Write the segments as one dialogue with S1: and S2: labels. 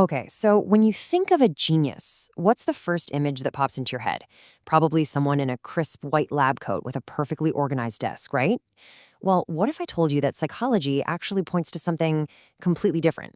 S1: Okay, so when you think of a genius, what's the first image that pops into your head? Probably someone in a crisp white lab coat with a perfectly organized desk, right? Well, what if I told you that psychology actually points to something completely different?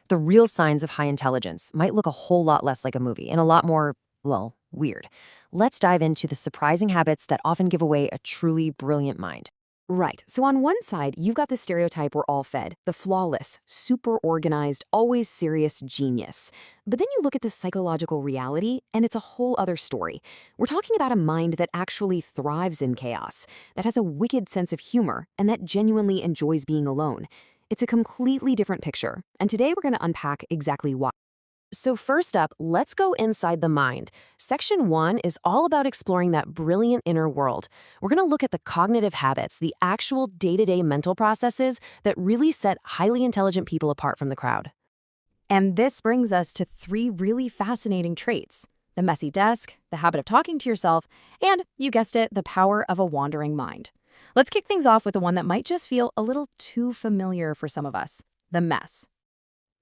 S1: The real signs of high intelligence might look a whole lot less like a movie and a lot more, well, weird. Let's dive into the surprising habits that often give away a truly brilliant mind.
S2: Right. So on one side, you've got the stereotype we're all fed, the flawless, super organized, always serious genius. But then you look at the psychological reality, and it's a whole other story. We're talking about a mind that actually thrives in chaos, that has a wicked sense of humor, and that genuinely enjoys being alone. It's a completely different picture, and today we're going to unpack exactly why. So first up, let's go inside the mind. Section 1 is all about exploring that brilliant inner world. We're going to look at the cognitive habits, the actual day-to-day mental processes that really set highly intelligent people apart from the crowd. And this brings us to 3 really fascinating traits: the messy desk, the habit of talking to yourself, and, you guessed it, the power of a wandering mind. Let's kick things off with the one that might just feel a little too familiar for some of us: the mess.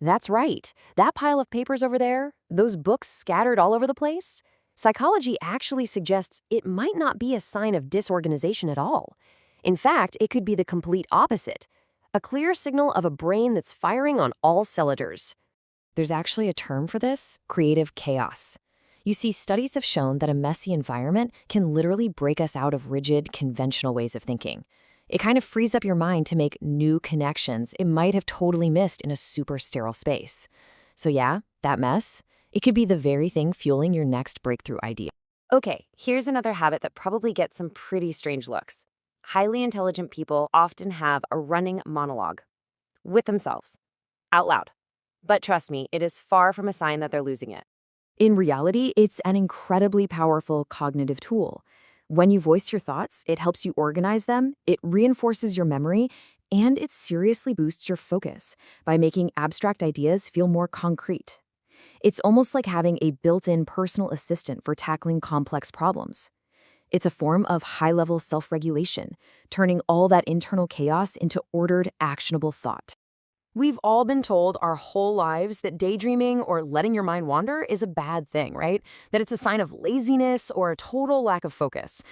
S2: That's right. That pile of papers over there, those books scattered all over the place, psychology actually suggests it might not be a sign of disorganization at all. In fact, it could be the complete opposite, a clear signal of a brain that's firing on all cylinders. There's actually a term for this: creative chaos. You see, studies have shown that a messy environment can literally break us out of rigid, conventional ways of thinking. It kind of frees up your mind to make new connections it might have totally missed in a super sterile space. So yeah, that mess, it could be the very thing fueling your next breakthrough idea. Okay, here's another habit that probably gets some pretty strange looks. Highly intelligent people often have a running monologue with themselves, out loud. But trust me, it is far from a sign that they're losing it. In reality, it's an incredibly powerful cognitive tool. When you voice your thoughts, it helps you organize them, it reinforces your memory, and it seriously boosts your focus by making abstract ideas feel more concrete. It's almost like having a built-in personal assistant for tackling complex problems. It's a form of high-level self-regulation, turning all that internal chaos into ordered, actionable thought. We've all been told our whole lives that daydreaming or letting your mind wander is a bad thing, right? That it's a sign of laziness or a total lack of focus.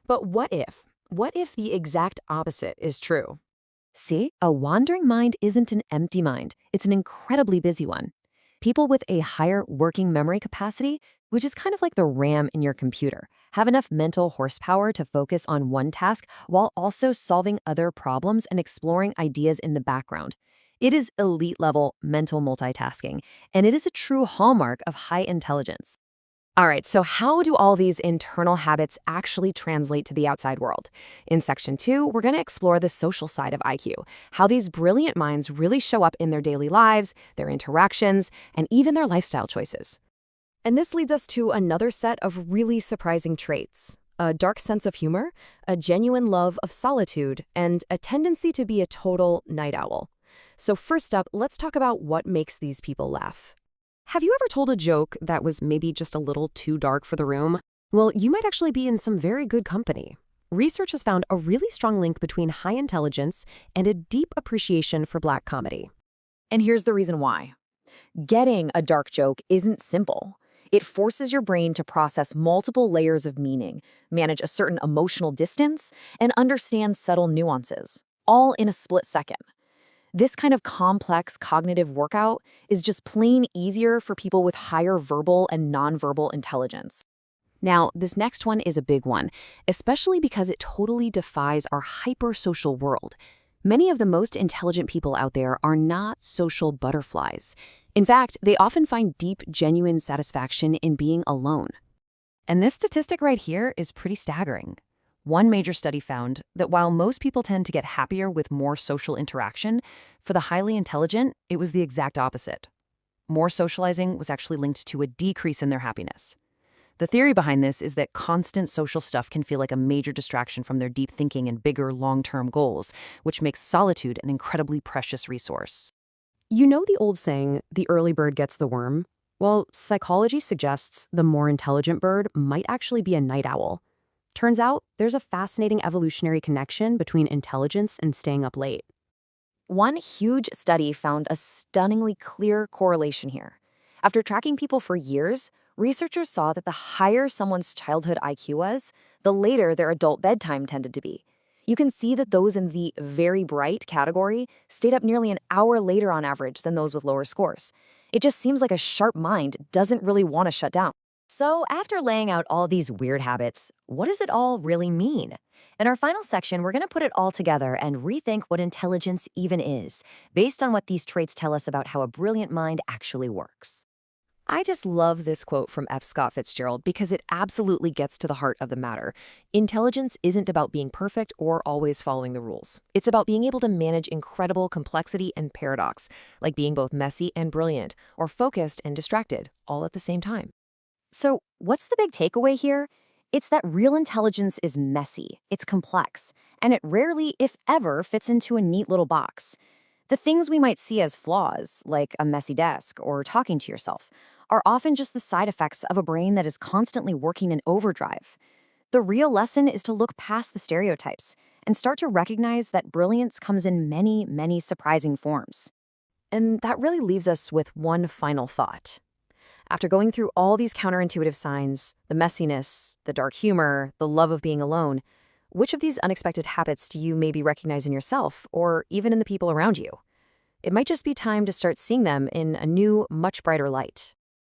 S2: But what if? What if the exact opposite is true? See, a wandering mind isn't an empty mind. It's an incredibly busy one. People with a higher working memory capacity, which is kind of like the RAM in your computer, have enough mental horsepower to focus on one task while also solving other problems and exploring ideas in the background. It is elite-level mental multitasking, and it is a true hallmark of high intelligence. All right, so how do all these internal habits actually translate to the outside world? In Section 2, we're going to explore the social side of IQ, how these brilliant minds really show up in their daily lives, their interactions, and even their lifestyle choices. And this leads us to another set of really surprising traits: a dark sense of humor, a genuine love of solitude, and a tendency to be a total night owl. So first up, let's talk about what makes these people laugh. Have you ever told a joke that was maybe just a little too dark for the room? Well, you might actually be in some very good company. Research has found a really strong link between high intelligence and a deep appreciation for Black comedy. And here's the reason why. Getting a dark joke isn't simple. It forces your brain to process multiple layers of meaning, manage a certain emotional distance, and understand subtle nuances, all in a split second. This kind of complex cognitive workout is just plain easier for people with higher verbal and nonverbal intelligence. Now, this next one is a big one, especially because it totally defies our hyper-social world. Many of the most intelligent people out there are not social butterflies. In fact, they often find deep, genuine satisfaction in being alone. And this statistic right here is pretty staggering. One major study found that while most people tend to get happier with more social interaction, for the highly intelligent, it was the exact opposite. More socializing was actually linked to a decrease in their happiness. The theory behind this is that constant social stuff can feel like a major distraction from their deep thinking and bigger long-term goals, which makes solitude an incredibly precious resource. You know the old saying, the early bird gets the worm? Well, psychology suggests the more intelligent bird might actually be a night owl. Turns out, there's a fascinating evolutionary connection between intelligence and staying up late. One huge study found a stunningly clear correlation here. After tracking people for years, researchers saw that the higher someone's childhood IQ was, the later their adult bedtime tended to be. You can see that those in the very bright category stayed up nearly an hour later on average than those with lower scores. It just seems like a sharp mind doesn't really want to shut down. So, after laying out all these weird habits, what does it all really mean? In our final section, we're going to put it all together and rethink what intelligence even is, based on what these traits tell us about how a brilliant mind actually works. I just love this quote from F. Scott Fitzgerald because it absolutely gets to the heart of the matter. Intelligence isn't about being perfect or always following the rules. It's about being able to manage incredible complexity and paradox, like being both messy and brilliant, or focused and distracted, all at the same time. So, what's the big takeaway here? It's that real intelligence is messy, it's complex, and it rarely, if ever, fits into a neat little box. The things we might see as flaws, like a messy desk or talking to yourself, are often just the side effects of a brain that is constantly working in overdrive. The real lesson is to look past the stereotypes and start to recognize that brilliance comes in many, many surprising forms. And that really leaves us with one final thought. After going through all these counterintuitive signs, the messiness, the dark humor, the love of being alone, which of these unexpected habits do you maybe recognize in yourself or even in the people around you? It might just be time to start seeing them in a new, much brighter light.